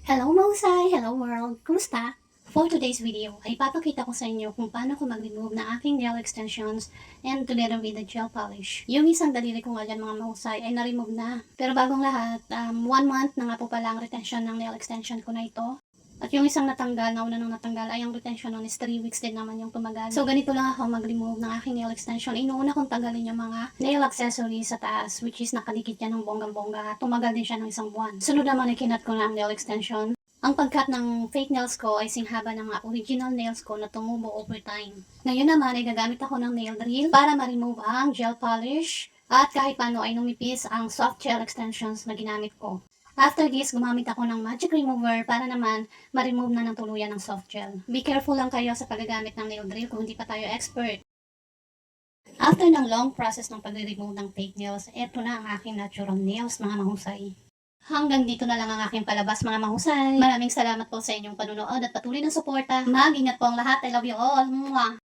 Hello mahusay! Hello world! Kumusta? For today's video ay papakita ko sa inyo kung paano ko mag-remove ng aking nail extensions and together with the gel polish. Yung isang daliri ko nga dyan mga mahusay ay na-remove na. Pero bagong lahat, 1 month na nga po pala ang retention ng nail extension ko na ito. At yung isang natanggal, nauna nang natanggal, ay ang retention nun is 3 weeks din naman yung tumagal. So ganito lang ako mag-remove ng aking nail extension. Inuuna kong tanggalin yung mga nail accessories sa taas, which is nakadikit yan ng bonggang-bongga. Tumagal din siya ng 1 buwan. Sunod naman ay kinat ko na ang nail extension. Ang pagkat ng fake nails ko ay singhaba ng mga original nails ko na tumubo over time. Ngayon naman ay gagamit ako ng nail drill para ma-remove ang gel polish at kahit paano ay numipis ang soft gel extensions na ginamit ko. After this, gumamit ako ng magic remover para naman ma-remove na ng tuluyan ng soft gel. Be careful lang kayo sa paggagamit ng nail drill kung hindi pa tayo expert. After ng long process ng pag-remove ng fake nails, eto na ang aking natural nails mga mahusay. Hanggang dito na lang ang aking palabas mga mahusay. Maraming salamat po sa inyong panunood at patuloy ng suporta. Mag-ingat po ang lahat. I love you all. Mwah!